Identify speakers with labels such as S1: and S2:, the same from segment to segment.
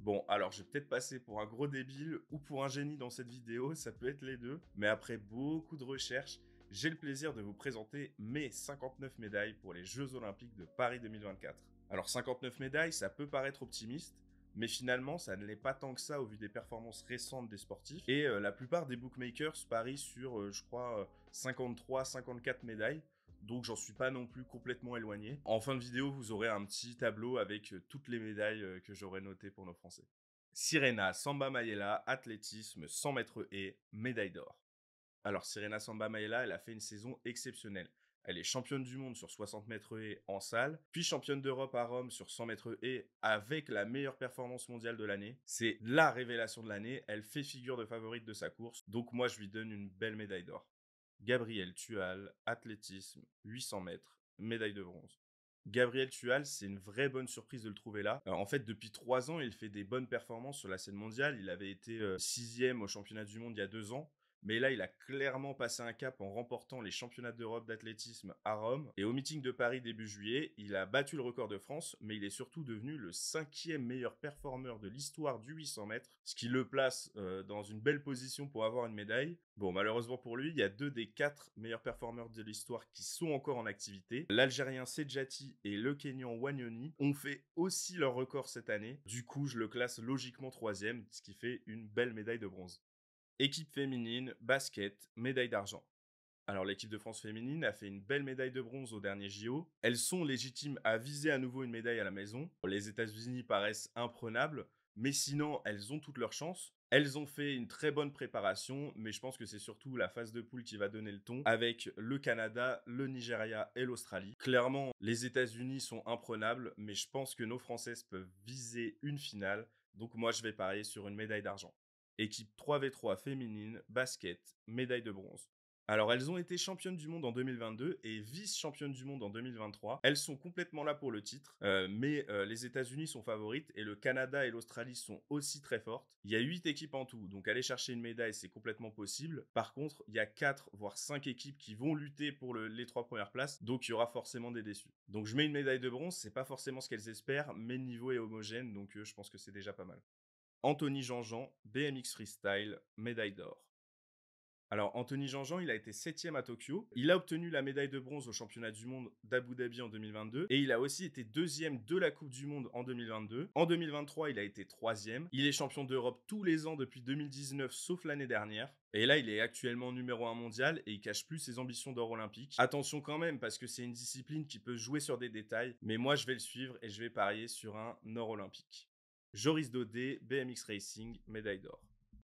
S1: Bon, alors je vais peut-être passer pour un gros débile ou pour un génie dans cette vidéo, ça peut être les deux, mais après beaucoup de recherches, j'ai le plaisir de vous présenter mes 59 médailles pour les Jeux Olympiques de Paris 2024. Alors 59 médailles, ça peut paraître optimiste, mais finalement ça ne l'est pas tant que ça au vu des performances récentes des sportifs, et la plupart des bookmakers parient sur, je crois, 53, 54 médailles, donc j'en suis pas non plus complètement éloigné. En fin de vidéo, vous aurez un petit tableau avec toutes les médailles que j'aurais notées pour nos Français. Sirena Samba Mayela, athlétisme, 100 mètres haies, médaille d'or. Alors Sirena Samba Mayela, elle a fait une saison exceptionnelle. Elle est championne du monde sur 60 mètres haies en salle, puis championne d'Europe à Rome sur 100 mètres haies avec la meilleure performance mondiale de l'année. C'est la révélation de l'année, elle fait figure de favorite de sa course, donc moi je lui donne une belle médaille d'or. Gabriel Tual, athlétisme, 800 mètres, médaille de bronze. Gabriel Tual, c'est une vraie bonne surprise de le trouver là. En fait, depuis 3 ans, il fait des bonnes performances sur la scène mondiale. Il avait été 6e au championnat du monde il y a 2 ans. Mais là, il a clairement passé un cap en remportant les championnats d'Europe d'athlétisme à Rome. Et au meeting de Paris début juillet, il a battu le record de France, mais il est surtout devenu le 5e meilleur performeur de l'histoire du 800 mètres, ce qui le place dans une belle position pour avoir une médaille. Bon, malheureusement pour lui, il y a 2 des 4 meilleurs performeurs de l'histoire qui sont encore en activité. L'Algérien Sedjati et le Kenyan Wanyoni ont fait aussi leur record cette année. Du coup, je le classe logiquement 3e, ce qui fait une belle médaille de bronze. Équipe féminine, basket, médaille d'argent. Alors l'équipe de France féminine a fait une belle médaille de bronze au dernier JO. Elles sont légitimes à viser à nouveau une médaille à la maison. Les États-Unis paraissent imprenables, mais sinon elles ont toutes leurs chances. Elles ont fait une très bonne préparation, mais je pense que c'est surtout la phase de poule qui va donner le ton, avec le Canada, le Nigeria et l'Australie. Clairement, les États-Unis sont imprenables, mais je pense que nos Françaises peuvent viser une finale, donc moi je vais parier sur une médaille d'argent. Équipe 3v3 féminine, basket, médaille de bronze. Alors, elles ont été championnes du monde en 2022 et vice-championnes du monde en 2023. Elles sont complètement là pour le titre, mais les États-Unis sont favorites et le Canada et l'Australie sont aussi très fortes. Il y a 8 équipes en tout, donc aller chercher une médaille, c'est complètement possible. Par contre, il y a 4 voire 5 équipes qui vont lutter pour les 3 premières places, donc il y aura forcément des déçus. Donc je mets une médaille de bronze, c'est pas forcément ce qu'elles espèrent, mais le niveau est homogène, donc je pense que c'est déjà pas mal. Anthony Jean-Jean, BMX Freestyle, médaille d'or. Alors, Anthony Jean-Jean, il a été 7e à Tokyo. Il a obtenu la médaille de bronze au championnat du monde d'Abu Dhabi en 2022. Et il a aussi été 2e de la Coupe du Monde en 2022. En 2023, il a été 3e. Il est champion d'Europe tous les ans depuis 2019, sauf l'année dernière. Et là, il est actuellement numéro 1 mondial et il cache plus ses ambitions d'or olympique. Attention quand même, parce que c'est une discipline qui peut jouer sur des détails. Mais moi, je vais le suivre et je vais parier sur un or olympique. Joris Daudet, BMX Racing, médaille d'or.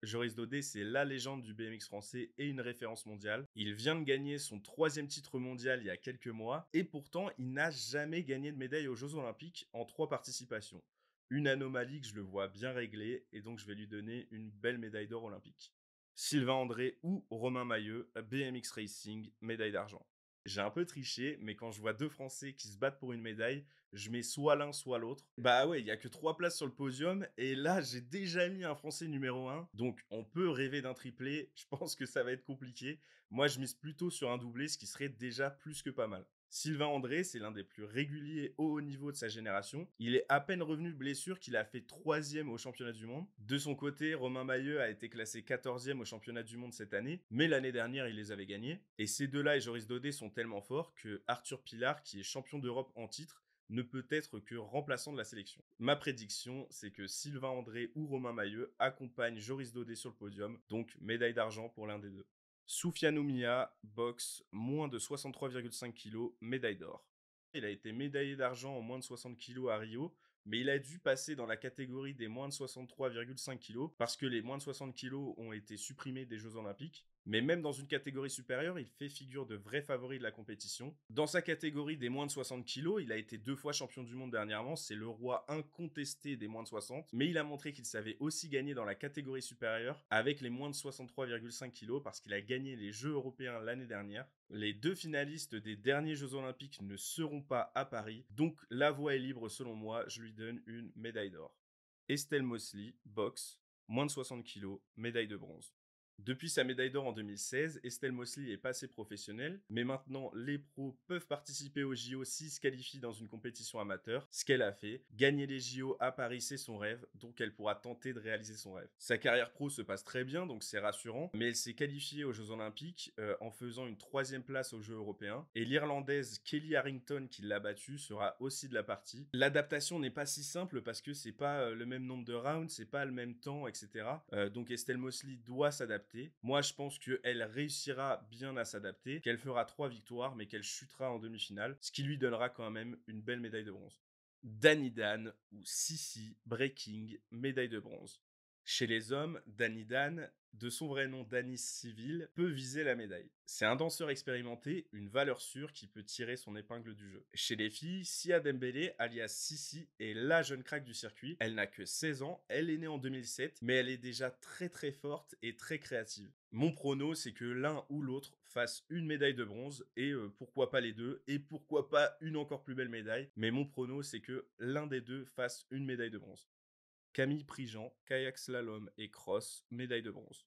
S1: Joris Daudet, c'est la légende du BMX français et une référence mondiale. Il vient de gagner son 3e titre mondial il y a quelques mois et pourtant, il n'a jamais gagné de médaille aux Jeux Olympiques en 3 participations. Une anomalie que je le vois bien réglée et donc je vais lui donner une belle médaille d'or olympique. Sylvain André ou Romain Mailleux, BMX Racing, médaille d'argent. J'ai un peu triché, mais quand je vois 2 Français qui se battent pour une médaille, je mets soit l'un, soit l'autre. Bah ouais, il y a que 3 places sur le podium, et là, j'ai déjà mis un Français numéro 1, donc on peut rêver d'un triplé, je pense que ça va être compliqué. Moi, je mise plutôt sur un doublé, ce qui serait déjà plus que pas mal. Sylvain André, c'est l'un des plus réguliers au haut niveau de sa génération. Il est à peine revenu de blessure qu'il a fait 3e au championnat du monde. De son côté, Romain Mailleux a été classé 14e au championnat du monde cette année, mais l'année dernière, il les avait gagnés. Et ces deux-là et Joris Daudet sont tellement forts que Arthur Pilar, qui est champion d'Europe en titre, ne peut être que remplaçant de la sélection. Ma prédiction, c'est que Sylvain André ou Romain Mailleux accompagnent Joris Daudet sur le podium, donc médaille d'argent pour l'un des deux. Soufiane Oumia, boxe, moins de 63,5 kg, médaille d'or. Il a été médaillé d'argent en moins de 60 kg à Rio, mais il a dû passer dans la catégorie des moins de 63,5 kg parce que les moins de 60 kg ont été supprimés des Jeux Olympiques. Mais même dans une catégorie supérieure, il fait figure de vrai favori de la compétition. Dans sa catégorie des moins de 60 kg, il a été 2 fois champion du monde dernièrement, c'est le roi incontesté des moins de 60, mais il a montré qu'il savait aussi gagner dans la catégorie supérieure avec les moins de 63,5 kg parce qu'il a gagné les Jeux européens l'année dernière. Les 2 finalistes des derniers Jeux Olympiques ne seront pas à Paris, donc la voie est libre selon moi, je lui donne une médaille d'or. Estelle Mosley, boxe, moins de 60 kg, médaille de bronze. Depuis sa médaille d'or en 2016, Estelle Mosley est passée professionnelle, mais maintenant les pros peuvent participer aux JO s'ils se qualifient dans une compétition amateur. Ce qu'elle a fait, gagner les JO à Paris, c'est son rêve, donc elle pourra tenter de réaliser son rêve. Sa carrière pro se passe très bien, donc c'est rassurant, mais elle s'est qualifiée aux Jeux Olympiques en faisant une 3e place aux Jeux Européens, et l'Irlandaise Kelly Harrington qui l'a battue sera aussi de la partie. L'adaptation n'est pas si simple parce que c'est pas le même nombre de rounds, c'est pas le même temps, etc. Donc Estelle Mosley doit s'adapter. Moi, je pense qu'elle réussira bien à s'adapter, qu'elle fera 3 victoires, mais qu'elle chutera en demi-finale, ce qui lui donnera quand même une belle médaille de bronze. Danny Dan ou Sissi Breaking, médaille de bronze. Chez les hommes, Danny Dan, de son vrai nom Danis Civil, peut viser la médaille. C'est un danseur expérimenté, une valeur sûre qui peut tirer son épingle du jeu. Chez les filles, Sia Dembélé, alias Sissi, est la jeune crack du circuit. Elle n'a que 16 ans, elle est née en 2007, mais elle est déjà très très forte et très créative. Mon prono, c'est que l'un ou l'autre fasse une médaille de bronze, et pourquoi pas les deux, et pourquoi pas une encore plus belle médaille, mais mon prono, c'est que l'un des deux fasse une médaille de bronze. Camille Prigent, kayak slalom et cross, médaille de bronze.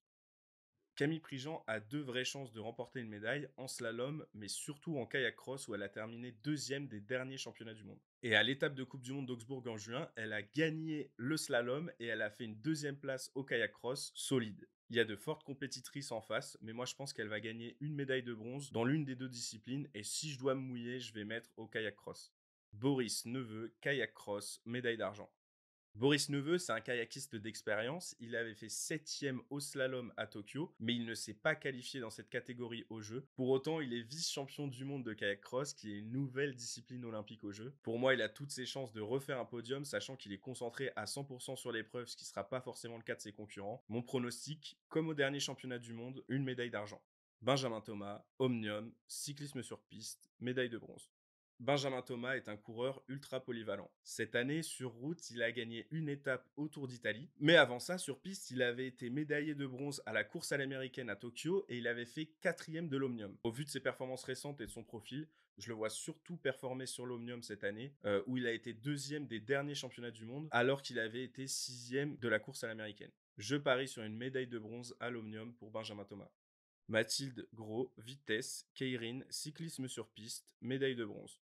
S1: Camille Prigent a 2 vraies chances de remporter une médaille en slalom, mais surtout en kayak cross où elle a terminé 2e des derniers championnats du monde. Et à l'étape de Coupe du Monde d'Augsbourg en juin, elle a gagné le slalom et elle a fait une 2e place au kayak cross, solide. Il y a de fortes compétitrices en face, mais moi je pense qu'elle va gagner une médaille de bronze dans l'une des 2 disciplines, et si je dois me mouiller, je vais mettre au kayak cross. Boris Neveu, kayak cross, médaille d'argent. Boris Neveu, c'est un kayakiste d'expérience. Il avait fait 7e au slalom à Tokyo, mais il ne s'est pas qualifié dans cette catégorie aux Jeux. Pour autant, il est vice-champion du monde de kayak cross, qui est une nouvelle discipline olympique aux Jeux. Pour moi, il a toutes ses chances de refaire un podium, sachant qu'il est concentré à 100% sur l'épreuve, ce qui ne sera pas forcément le cas de ses concurrents. Mon pronostic, comme au dernier championnat du monde, une médaille d'argent. Benjamin Thomas, Omnium, cyclisme sur piste, médaille de bronze. Benjamin Thomas est un coureur ultra polyvalent. Cette année, sur route, il a gagné une étape au Tour d'Italie. Mais avant ça, sur piste, il avait été médaillé de bronze à la course à l'américaine à Tokyo et il avait fait 4e de l'Omnium. Au vu de ses performances récentes et de son profil, je le vois surtout performer sur l'Omnium cette année, où il a été 2e des derniers championnats du monde, alors qu'il avait été 6e de la course à l'américaine. Je parie sur une médaille de bronze à l'Omnium pour Benjamin Thomas. Mathilde Gros, vitesse, Keirin, cyclisme sur piste, médaille de bronze.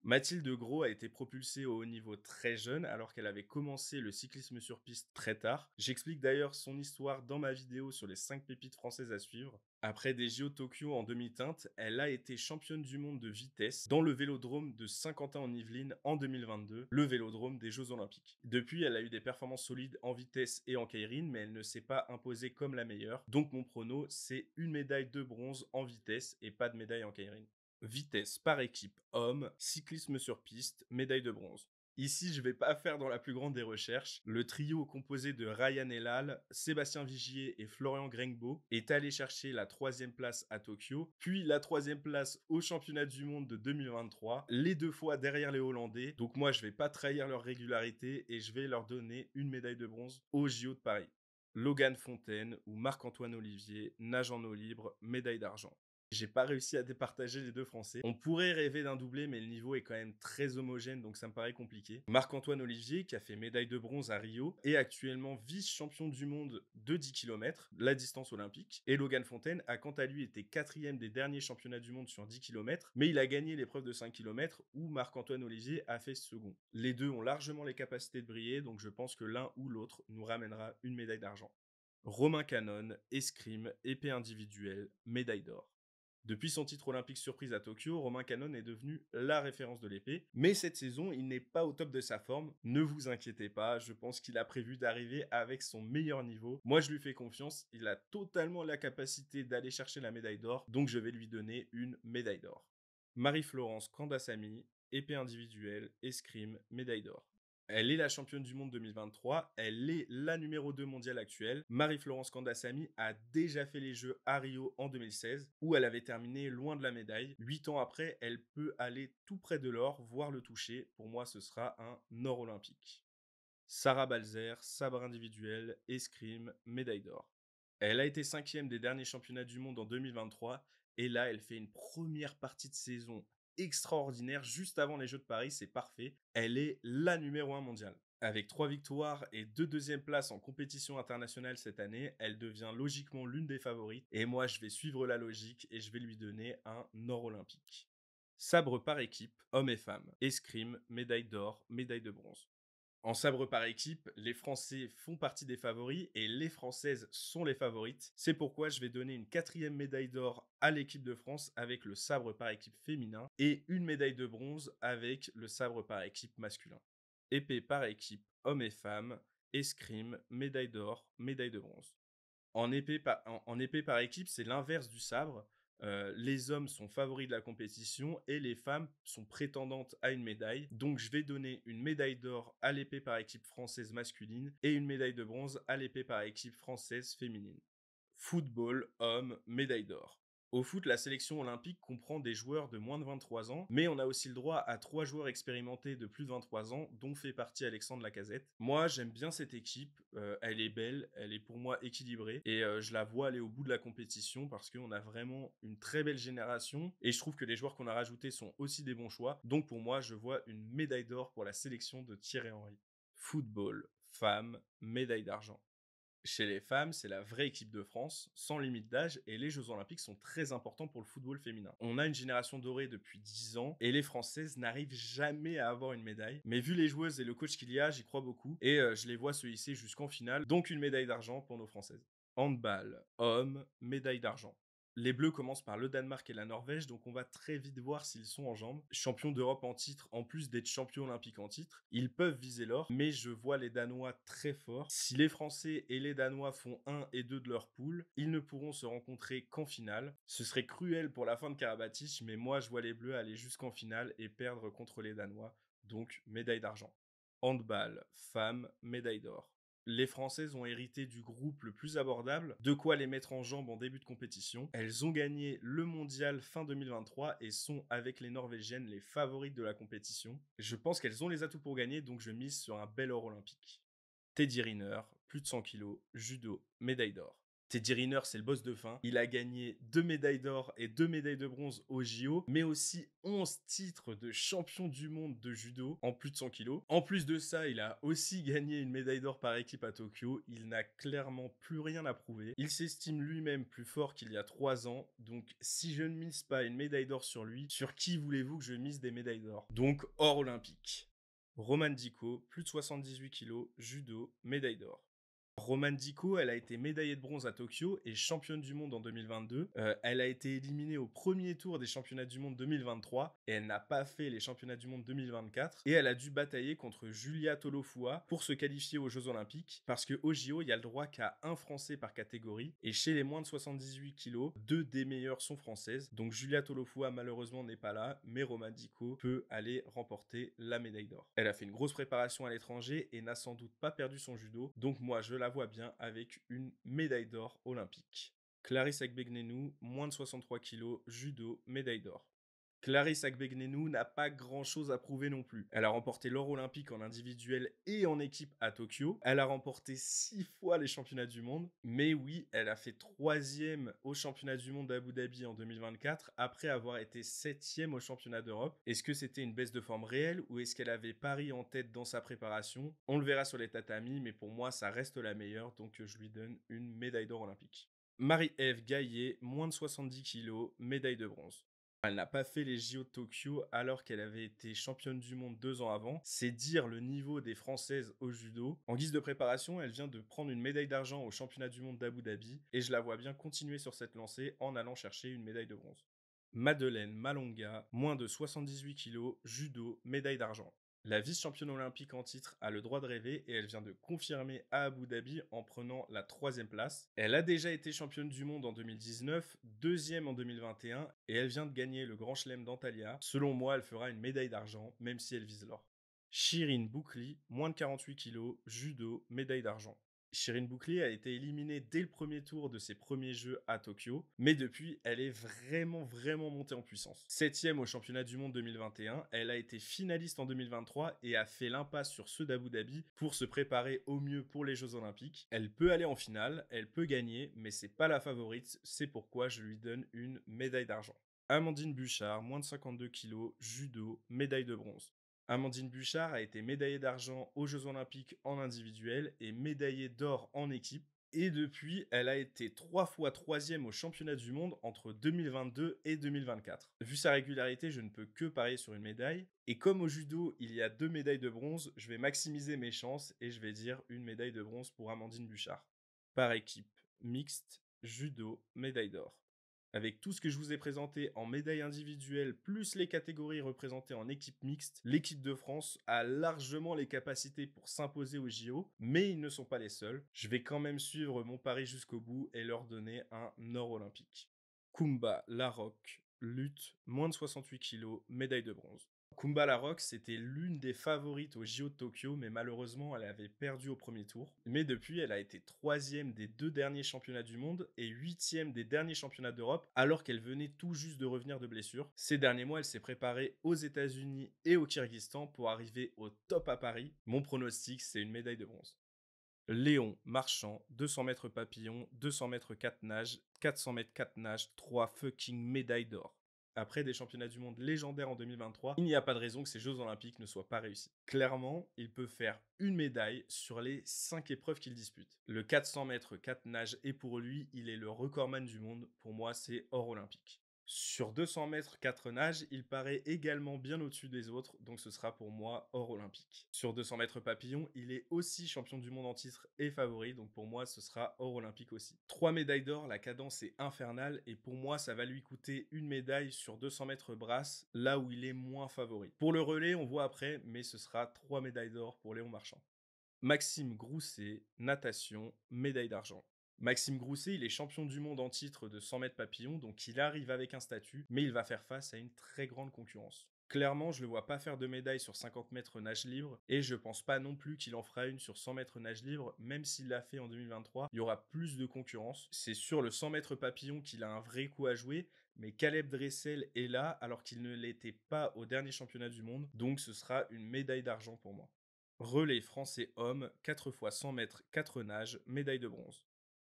S1: Mathilde Gros a été propulsée au haut niveau très jeune alors qu'elle avait commencé le cyclisme sur piste très tard. J'explique d'ailleurs son histoire dans ma vidéo sur les 5 pépites françaises à suivre. Après des JO Tokyo en demi-teinte, elle a été championne du monde de vitesse dans le vélodrome de Saint-Quentin-en-Yvelines en 2022, le vélodrome des Jeux Olympiques. Depuis, elle a eu des performances solides en vitesse et en keirin, mais elle ne s'est pas imposée comme la meilleure. Donc mon prono, c'est une médaille de bronze en vitesse et pas de médaille en keirin. Vitesse par équipe homme, cyclisme sur piste, médaille de bronze. Ici, je vais pas faire dans la plus grande des recherches. Le trio composé de Ryan Elal, Sébastien Vigier et Florian Grengbo est allé chercher la 3e place à Tokyo, puis la 3e place au championnat du monde de 2023, les 2 fois derrière les Hollandais. Donc moi, je vais pas trahir leur régularité et je vais leur donner une médaille de bronze au JO de Paris. Logan Fontaine ou Marc-Antoine Olivier nage en eau libre, médaille d'argent. J'ai pas réussi à départager les 2 Français. On pourrait rêver d'un doublé, mais le niveau est quand même très homogène, donc ça me paraît compliqué. Marc-Antoine Olivier, qui a fait médaille de bronze à Rio, est actuellement vice-champion du monde de 10 km, la distance olympique. Et Logan Fontaine a quant à lui été 4e des derniers championnats du monde sur 10 km, mais il a gagné l'épreuve de 5 km où Marc-Antoine Olivier a fait second. Les deux ont largement les capacités de briller, donc je pense que l'un ou l'autre nous ramènera une médaille d'argent. Romain Canon, escrime, épée individuelle, médaille d'or. Depuis son titre olympique surprise à Tokyo, Romain Canon est devenu la référence de l'épée. Mais cette saison, il n'est pas au top de sa forme. Ne vous inquiétez pas, je pense qu'il a prévu d'arriver avec son meilleur niveau. Moi, je lui fais confiance. Il a totalement la capacité d'aller chercher la médaille d'or. Donc, je vais lui donner une médaille d'or. Marie-Florence Kandasamy, épée individuelle, escrime, médaille d'or. Elle est la championne du monde 2023, elle est la numéro 2 mondiale actuelle. Marie-Florence Kandasamy a déjà fait les Jeux à Rio en 2016, où elle avait terminé loin de la médaille. 8 ans après, elle peut aller tout près de l'or, voire le toucher. Pour moi, ce sera un or olympique. Sarah Balzer, sabre individuel, escrime, médaille d'or. Elle a été 5e des derniers championnats du monde en 2023 et là, elle fait une première partie de saison extraordinaire juste avant les Jeux de Paris, c'est parfait. Elle est la numéro 1 mondiale. Avec 3 victoires et 2 deuxièmes places en compétition internationale cette année, elle devient logiquement l'une des favorites et moi je vais suivre la logique et je vais lui donner un or olympique. Sabre par équipe, hommes et femmes, escrime, médaille d'or, médaille de bronze. En sabre par équipe, les Français font partie des favoris et les Françaises sont les favorites. C'est pourquoi je vais donner une 4e médaille d'or à l'équipe de France avec le sabre par équipe féminin et une médaille de bronze avec le sabre par équipe masculin. Épée par équipe, hommes et femmes, escrime, médaille d'or, médaille de bronze. En épée par équipe, c'est l'inverse du sabre. Les hommes sont favoris de la compétition et les femmes sont prétendantes à une médaille. Donc je vais donner une médaille d'or à l'épée par équipe française masculine et une médaille de bronze à l'épée par équipe française féminine. Football, homme, médaille d'or. Au foot, la sélection olympique comprend des joueurs de moins de 23 ans, mais on a aussi le droit à 3 joueurs expérimentés de plus de 23 ans, dont fait partie Alexandre Lacazette. Moi, j'aime bien cette équipe, elle est belle, elle est pour moi équilibrée, et je la vois aller au bout de la compétition parce qu'on a vraiment une très belle génération, et je trouve que les joueurs qu'on a rajoutés sont aussi des bons choix. Donc pour moi, je vois une médaille d'or pour la sélection de Thierry Henry. Football, femmes, médaille d'argent. Chez les femmes, c'est la vraie équipe de France, sans limite d'âge, et les Jeux Olympiques sont très importants pour le football féminin. On a une génération dorée depuis 10 ans, et les Françaises n'arrivent jamais à avoir une médaille. Mais vu les joueuses et le coach qu'il y a, j'y crois beaucoup, et je les vois se hisser jusqu'en finale, donc une médaille d'argent pour nos Françaises. Handball, homme, médaille d'argent. Les Bleus commencent par le Danemark et la Norvège, donc on va très vite voir s'ils sont en jambes. Champions d'Europe en titre, en plus d'être champions olympiques en titre, ils peuvent viser l'or, mais je vois les Danois très forts. Si les Français et les Danois font 1 et 2 de leur poule, ils ne pourront se rencontrer qu'en finale. Ce serait cruel pour la fin de Karabatic, mais moi je vois les Bleus aller jusqu'en finale et perdre contre les Danois, donc médaille d'argent. Handball, femmes, médaille d'or. Les Françaises ont hérité du groupe le plus abordable, de quoi les mettre en jambes en début de compétition. Elles ont gagné le mondial fin 2023 et sont, avec les Norvégiennes, les favorites de la compétition. Je pense qu'elles ont les atouts pour gagner, donc je mise sur un bel or olympique. Teddy Riner, plus de 100 kilos, judo, médaille d'or. Teddy Riner, c'est le boss de fin. Il a gagné 2 médailles d'or et 2 médailles de bronze au JO, mais aussi 11 titres de champion du monde de judo en plus de 100 kilos. En plus de ça, il a aussi gagné une médaille d'or par équipe à Tokyo. Il n'a clairement plus rien à prouver. Il s'estime lui-même plus fort qu'il y a 3 ans. Donc, si je ne mise pas une médaille d'or sur lui, sur qui voulez-vous que je mise des médailles d'or? Donc, or olympique. Romane Dico, plus de 78 kilos, judo, médaille d'or. Romane Dico, elle a été médaillée de bronze à Tokyo et championne du monde en 2022. Elle a été éliminée au premier tour des championnats du monde 2023 et elle n'a pas fait les championnats du monde 2024. Et elle a dû batailler contre Julia Tolofua pour se qualifier aux Jeux Olympiques parce qu'au JO, il y a le droit qu'à un Français par catégorie. Et chez les moins de 78 kilos, 2 des meilleures sont françaises. Donc Julia Tolofua, malheureusement, n'est pas là, mais Romane Dico peut aller remporter la médaille d'or. Elle a fait une grosse préparation à l'étranger et n'a sans doute pas perdu son judo. Donc moi, je la vois bien avec une médaille d'or olympique. Clarisse Agbenienou, moins de 63 kilos, judo, médaille d'or. Clarisse Agbenienou n'a pas grand-chose à prouver non plus. Elle a remporté l'or olympique en individuel et en équipe à Tokyo. Elle a remporté 6 fois les championnats du monde. Mais oui, elle a fait 3e au championnat du monde d'Abu Dhabi en 2024 après avoir été 7e au championnat d'Europe. Est-ce que c'était une baisse de forme réelle ou est-ce qu'elle avait Paris en tête dans sa préparation? On le verra sur les tatamis, mais pour moi, ça reste la meilleure, donc je lui donne une médaille d'or olympique. Marie-Ève Gaillet, moins de 70 kilos, médaille de bronze. Elle n'a pas fait les JO de Tokyo alors qu'elle avait été championne du monde 2 ans avant. C'est dire le niveau des Françaises au judo. En guise de préparation, elle vient de prendre une médaille d'argent au championnat du monde d'Abu Dhabi et je la vois bien continuer sur cette lancée en allant chercher une médaille de bronze. Madeleine Malonga, moins de 78 kilos, judo, médaille d'argent. La vice-championne olympique en titre a le droit de rêver et elle vient de confirmer à Abu Dhabi en prenant la 3e place. Elle a déjà été championne du monde en 2019, 2e en 2021 et elle vient de gagner le Grand Chelem d'Antalya. Selon moi, elle fera une médaille d'argent, même si elle vise l'or. Shirin Boukli, moins de 48 kilos, judo, médaille d'argent. Shirin Boukli a été éliminée dès le premier tour de ses premiers jeux à Tokyo, mais depuis, elle est vraiment montée en puissance. 7e au championnat du monde 2021, elle a été finaliste en 2023 et a fait l'impasse sur ceux d'Abu Dhabi pour se préparer au mieux pour les Jeux Olympiques. Elle peut aller en finale, elle peut gagner, mais c'est pas la favorite, c'est pourquoi je lui donne une médaille d'argent. Amandine Buchard, moins de 52 kilos, judo, médaille de bronze. Amandine Buchard a été médaillée d'argent aux Jeux Olympiques en individuel et médaillée d'or en équipe. Et depuis, elle a été 3 fois troisième aux championnats du monde entre 2022 et 2024. Vu sa régularité, je ne peux que parier sur une médaille. Et comme au judo, il y a 2 médailles de bronze, je vais maximiser mes chances et je vais dire une médaille de bronze pour Amandine Buchard. Par équipe, mixte, judo, médaille d'or. Avec tout ce que je vous ai présenté en médailles individuelles, plus les catégories représentées en équipe mixte, l'équipe de France a largement les capacités pour s'imposer aux JO, mais ils ne sont pas les seuls. Je vais quand même suivre mon pari jusqu'au bout et leur donner un or olympique. Kumba Larocque, lutte, moins de 68 kg, médaille de bronze. Kumba Larocque, c'était l'une des favorites aux JO de Tokyo, mais malheureusement, elle avait perdu au premier tour. Mais depuis, elle a été 3e des 2 derniers championnats du monde et 8e des derniers championnats d'Europe, alors qu'elle venait tout juste de revenir de blessure. Ces derniers mois, elle s'est préparée aux États-Unis et au Kyrgyzstan pour arriver au top à Paris. Mon pronostic, c'est une médaille de bronze. Léon Marchand, 200 mètres papillon, 200 mètres 4 nages, 400 mètres 4 nages, 3 fucking médailles d'or. Après des championnats du monde légendaires en 2023, il n'y a pas de raison que ces Jeux Olympiques ne soient pas réussis. Clairement, il peut faire une médaille sur les 5 épreuves qu'il dispute. Le 400 mètres 4 nages est pour lui, il est le recordman du monde. Pour moi, c'est or olympique. Sur 200 mètres 4 nages, il paraît également bien au-dessus des autres, donc ce sera pour moi or olympique. Sur 200 mètres papillon, il est aussi champion du monde en titre et favori, donc pour moi ce sera or olympique aussi. 3 médailles d'or, la cadence est infernale, et pour moi ça va lui coûter une médaille sur 200 mètres brasse, là où il est moins favori. Pour le relais, on voit après, mais ce sera 3 médailles d'or pour Léon Marchand. Maxime Grousset, natation, médaille d'argent. Maxime Grousset, il est champion du monde en titre de 100 mètres papillon, donc il arrive avec un statut, mais il va faire face à une très grande concurrence. Clairement, je ne le vois pas faire de médaille sur 50 mètres nage libre, et je pense pas non plus qu'il en fera une sur 100 mètres nage libre, même s'il l'a fait en 2023, il y aura plus de concurrence. C'est sur le 100 mètres papillon qu'il a un vrai coup à jouer, mais Caleb Dressel est là alors qu'il ne l'était pas au dernier championnat du monde, donc ce sera une médaille d'argent pour moi. Relais français homme, 4 fois 100 mètres 4 nages, médaille de bronze.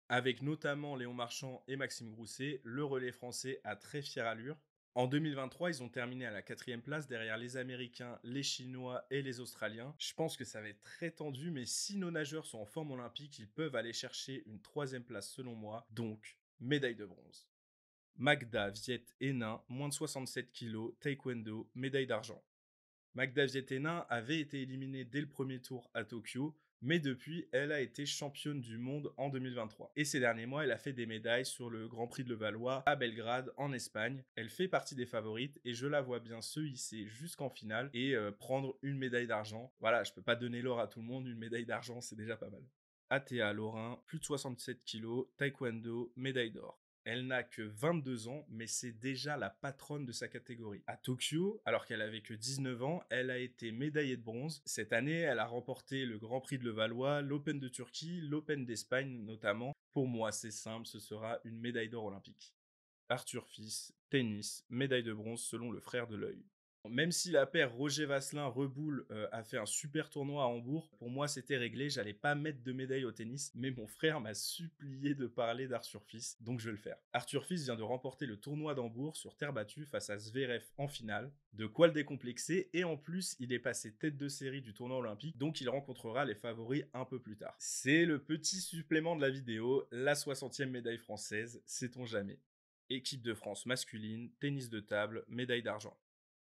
S1: Avec notamment Léon Marchand et Maxime Grousset, le relais français a très fière allure. En 2023, ils ont terminé à la 4e place derrière les Américains, les Chinois et les Australiens. Je pense que ça va être très tendu, mais si nos nageurs sont en forme olympique, ils peuvent aller chercher une 3e place selon moi, donc médaille de bronze. Magda Viet Hénin, moins de 67 kg, taekwondo, médaille d'argent. Magda Viet-Hénin avait été éliminée dès le premier tour à Tokyo, mais depuis, elle a été championne du monde en 2023. Et ces derniers mois, elle a fait des médailles sur le Grand Prix de Levallois à Belgrade, en Espagne. Elle fait partie des favorites et je la vois bien se hisser jusqu'en finale et prendre une médaille d'argent. Voilà, je peux pas donner l'or à tout le monde, une médaille d'argent, c'est déjà pas mal. Athéa Lorrain, plus de 67 kg, taekwondo, médaille d'or. Elle n'a que 22 ans, mais c'est déjà la patronne de sa catégorie. À Tokyo, alors qu'elle avait que 19 ans, elle a été médaillée de bronze. Cette année, elle a remporté le Grand Prix de Levallois, l'Open de Turquie, l'Open d'Espagne notamment. Pour moi, c'est simple, ce sera une médaille d'or olympique. Arthur Fils, tennis, médaille de bronze selon le frère de l'œil. Même si la paire Roger Vasselin-Reboul a fait un super tournoi à Hambourg, pour moi c'était réglé, j'allais pas mettre de médaille au tennis, mais mon frère m'a supplié de parler d'Arthur Fils, donc je vais le faire. Arthur Fils vient de remporter le tournoi d'Hambourg sur terre battue face à Zverev en finale, de quoi le décomplexer, et en plus il est passé tête de série du tournoi olympique, donc il rencontrera les favoris un peu plus tard. C'est le petit supplément de la vidéo, la 60e médaille française, sait-on jamais. Équipe de France masculine, tennis de table, médaille d'argent.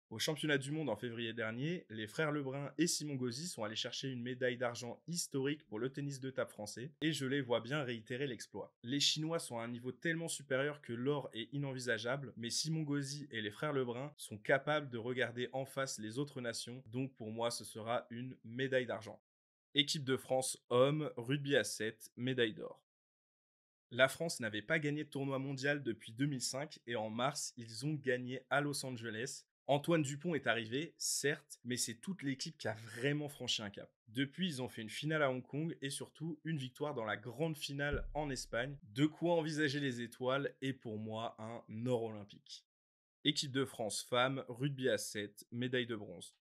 S1: Au championnat du monde en février dernier, les frères Lebrun et Simon Gauzy sont allés chercher une médaille d'argent historique pour le tennis de table français, et je les vois bien réitérer l'exploit. Les Chinois sont à un niveau tellement supérieur que l'or est inenvisageable, mais Simon Gauzy et les frères Lebrun sont capables de regarder en face les autres nations, donc pour moi ce sera une médaille d'argent. Équipe de France homme, rugby à 7, médaille d'or. La France n'avait pas gagné de tournoi mondial depuis 2005 et en mars, ils ont gagné à Los Angeles. Antoine Dupont est arrivé, certes, mais c'est toute l'équipe qui a vraiment franchi un cap. Depuis, ils ont fait une finale à Hong Kong et surtout une victoire dans la grande finale en Espagne. De quoi envisager les étoiles et pour moi un or olympique. Équipe de France femmes, rugby à 7, médaille de bronze.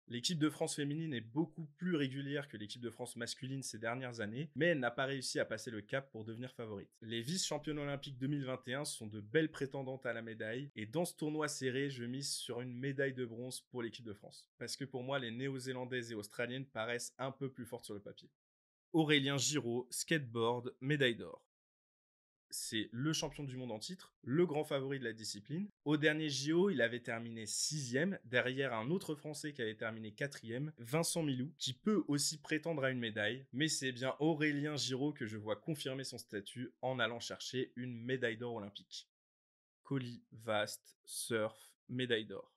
S1: L'équipe de France féminine est beaucoup plus régulière que l'équipe de France masculine ces dernières années, mais elle n'a pas réussi à passer le cap pour devenir favorite. Les vice-championnes olympiques 2021 sont de belles prétendantes à la médaille, et dans ce tournoi serré, je mise sur une médaille de bronze pour l'équipe de France. Parce que pour moi, les néo-zélandaises et australiennes paraissent un peu plus fortes sur le papier. Aurélien Giraud, skateboard, médaille d'or. C'est le champion du monde en titre, le grand favori de la discipline. Au dernier JO, il avait terminé 6e, derrière un autre Français qui avait terminé 4e, Vincent Milou, qui peut aussi prétendre à une médaille, mais c'est bien Aurélien Giraud que je vois confirmer son statut en allant chercher une médaille d'or olympique. Colis, vaste, surf, médaille d'or.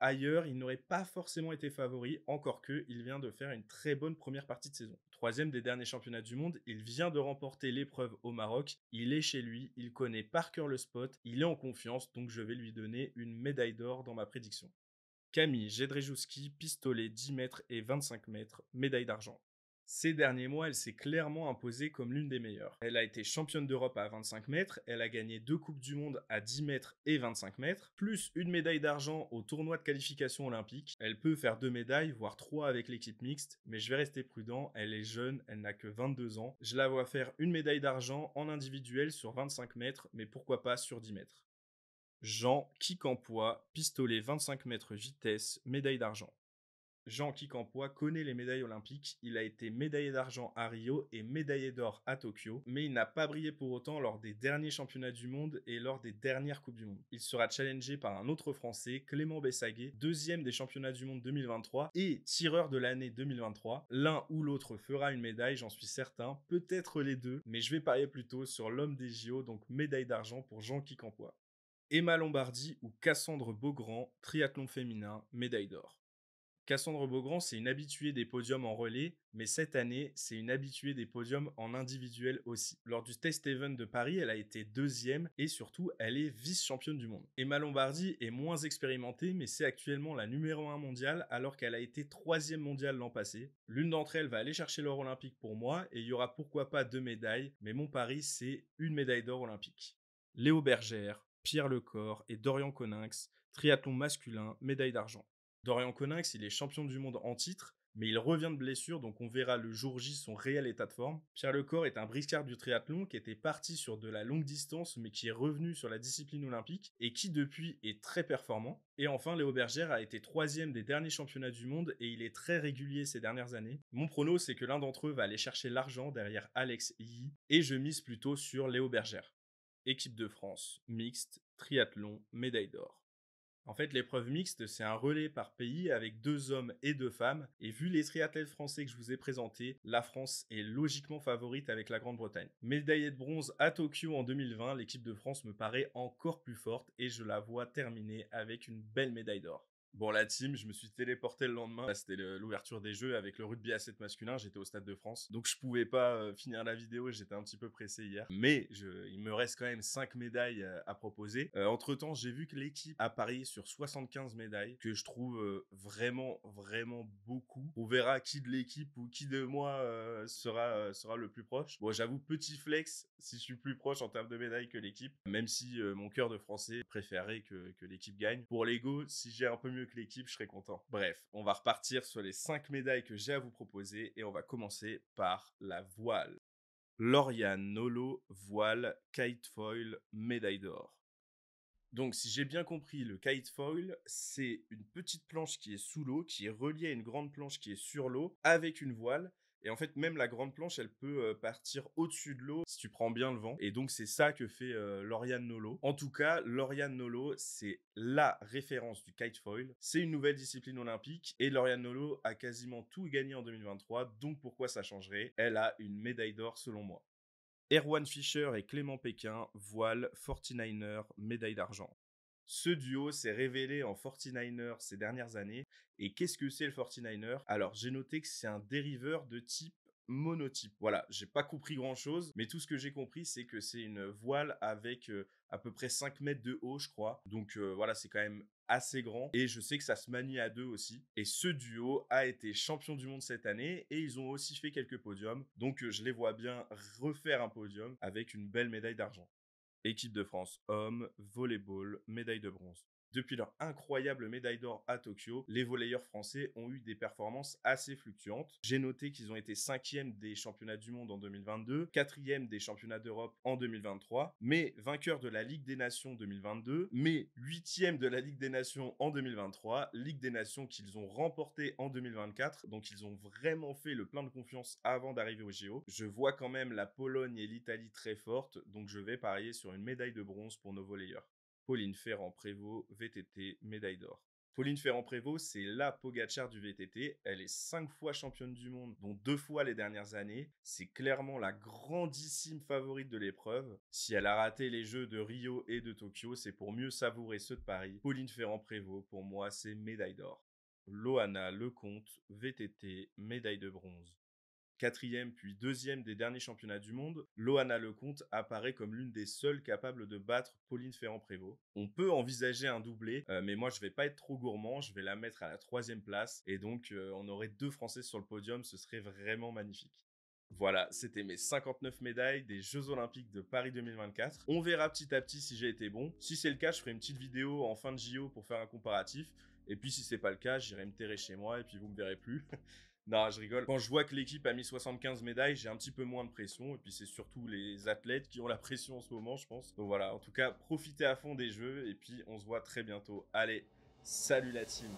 S1: Ailleurs, il n'aurait pas forcément été favori, encore que il vient de faire une très bonne première partie de saison. Troisième des derniers championnats du monde, il vient de remporter l'épreuve au Maroc, il est chez lui, il connaît par cœur le spot, il est en confiance, donc je vais lui donner une médaille d'or dans ma prédiction. Camille Jedrzejewski, pistolet 10 mètres et 25 mètres, médaille d'argent. Ces derniers mois, elle s'est clairement imposée comme l'une des meilleures. Elle a été championne d'Europe à 25 mètres, elle a gagné 2 coupes du monde à 10 mètres et 25 mètres, plus une médaille d'argent au tournoi de qualification olympique. Elle peut faire 2 médailles, voire 3 avec l'équipe mixte, mais je vais rester prudent, elle est jeune, elle n'a que 22 ans. Je la vois faire une médaille d'argent en individuel sur 25 mètres, mais pourquoi pas sur 10 mètres. Jean Quincampoix, pistolet 25 mètres vitesse, médaille d'argent. Jean Quincampoix connaît les médailles olympiques, il a été médaillé d'argent à Rio et médaillé d'or à Tokyo, mais il n'a pas brillé pour autant lors des derniers championnats du monde et lors des dernières Coupes du Monde. Il sera challengé par un autre Français, Clément Bessaguet, deuxième des championnats du monde 2023 et tireur de l'année 2023. L'un ou l'autre fera une médaille, j'en suis certain, peut-être les deux, mais je vais parier plutôt sur l'homme des JO, donc médaille d'argent pour Jean Quincampoix. Emma Lombardi ou Cassandre Beaugrand, triathlon féminin, médaille d'or. Cassandre Beaugrand, c'est une habituée des podiums en relais, mais cette année, c'est une habituée des podiums en individuel aussi. Lors du Test Event de Paris, elle a été deuxième et surtout, elle est vice-championne du monde. Emma Lombardi est moins expérimentée, mais c'est actuellement la numéro 1 mondiale alors qu'elle a été troisième mondiale l'an passé. L'une d'entre elles va aller chercher l'or olympique pour moi et il y aura pourquoi pas 2 médailles, mais mon pari, c'est une médaille d'or olympique. Léo Bergère, Pierre Lecor et Dorian Coninx, triathlon masculin, médaille d'argent. Dorian Coninx, il est champion du monde en titre, mais il revient de blessure, donc on verra le jour J son réel état de forme. Pierre Lecor est un briscard du triathlon qui était parti sur de la longue distance, mais qui est revenu sur la discipline olympique et qui depuis est très performant. Et enfin, Léo Bergère a été troisième des derniers championnats du monde et il est très régulier ces dernières années. Mon prono, c'est que l'un d'entre eux va aller chercher l'argent derrière Alex Yi et je mise plutôt sur Léo Bergère. Équipe de France, mixte, triathlon, médaille d'or. En fait, l'épreuve mixte, c'est un relais par pays avec 2 hommes et 2 femmes. Et vu les triathlètes français que je vous ai présentés, la France est logiquement favorite avec la Grande-Bretagne. Médaillée de bronze à Tokyo en 2020, l'équipe de France me paraît encore plus forte et je la vois terminer avec une belle médaille d'or. Bon, la team, je me suis téléporté le lendemain. Là, c'était l'ouverture des jeux avec le rugby à 7 masculin. J'étais au Stade de France. Donc, je pouvais pas finir la vidéo. J'étais un petit peu pressé hier. Mais il me reste quand même 5 médailles à proposer. Entre-temps, j'ai vu que l'équipe a parié sur 75 médailles, que je trouve vraiment, vraiment beaucoup. On verra qui de l'équipe ou qui de moi sera le plus proche. Bon, j'avoue, petit flex si je suis plus proche en termes de médailles que l'équipe. Même si mon cœur de Français préférait que l'équipe gagne. Pour l'ego, si j'ai un peu mieux que l'équipe, je serais content. Bref, on va repartir sur les 5 médailles que j'ai à vous proposer et on va commencer par la voile. Lauriane Nolo, voile, kitefoil, médaille d'or. Donc, si j'ai bien compris, le kitefoil, c'est une petite planche qui est sous l'eau, qui est reliée à une grande planche qui est sur l'eau, avec une voile. Et en fait, même la grande planche, elle peut partir au-dessus de l'eau si tu prends bien le vent. Et donc, c'est ça que fait Lauriane Nolo. En tout cas, Lauriane Nolo, c'est la référence du kitefoil. C'est une nouvelle discipline olympique. Et Lauriane Nolo a quasiment tout gagné en 2023. Donc, pourquoi ça changerait? Elle a une médaille d'or selon moi. Erwan Fischer et Clément Péquin, voile, 49er, médaille d'argent. Ce duo s'est révélé en 49er ces dernières années. Et qu'est-ce que c'est le 49er? Alors, j'ai noté que c'est un dériveur de type monotype. Voilà, j'ai pas compris grand-chose, mais tout ce que j'ai compris, c'est que c'est une voile avec à peu près 5 mètres de haut, je crois. Donc voilà, c'est quand même assez grand. Et je sais que ça se manie à deux aussi. Et ce duo a été champion du monde cette année et ils ont aussi fait quelques podiums. Donc je les vois bien refaire un podium avec une belle médaille d'argent. Équipe de France, hommes, volleyball, médaille de bronze. Depuis leur incroyable médaille d'or à Tokyo, les volleyeurs français ont eu des performances assez fluctuantes. J'ai noté qu'ils ont été 5e des championnats du monde en 2022, 4e des championnats d'Europe en 2023, mais vainqueurs de la Ligue des Nations 2022, mais 8e de la Ligue des Nations en 2023, Ligue des Nations qu'ils ont remportée en 2024, donc ils ont vraiment fait le plein de confiance avant d'arriver au JO. Je vois quand même la Pologne et l'Italie très fortes, donc je vais parier sur une médaille de bronze pour nos volleyeurs. Pauline Ferrand-Prévot, VTT, médaille d'or. Pauline Ferrand-Prévot, c'est la Pogacar du VTT. Elle est 5 fois championne du monde, dont 2 fois les dernières années. C'est clairement la grandissime favorite de l'épreuve. Si elle a raté les Jeux de Rio et de Tokyo, c'est pour mieux savourer ceux de Paris. Pauline Ferrand-Prévot, pour moi, c'est médaille d'or. Loana Lecomte, VTT, médaille de bronze. 4e puis 2e des derniers championnats du monde, Loana Lecomte apparaît comme l'une des seules capables de battre Pauline Ferrand-Prévot. On peut envisager un doublé, mais moi je vais pas être trop gourmand, je vais la mettre à la 3e place, et donc on aurait 2 Français sur le podium, ce serait vraiment magnifique. Voilà, c'était mes 59 médailles des Jeux Olympiques de Paris 2024. On verra petit à petit si j'ai été bon. Si c'est le cas, je ferai une petite vidéo en fin de JO pour faire un comparatif. Et puis si c'est pas le cas, j'irai me terrer chez moi et puis vous me verrez plus. Non, je rigole. Quand je vois que l'équipe a mis 75 médailles, j'ai un petit peu moins de pression. Et puis c'est surtout les athlètes qui ont la pression en ce moment, je pense. Donc voilà, en tout cas, profitez à fond des jeux. Et puis on se voit très bientôt. Allez, salut la team!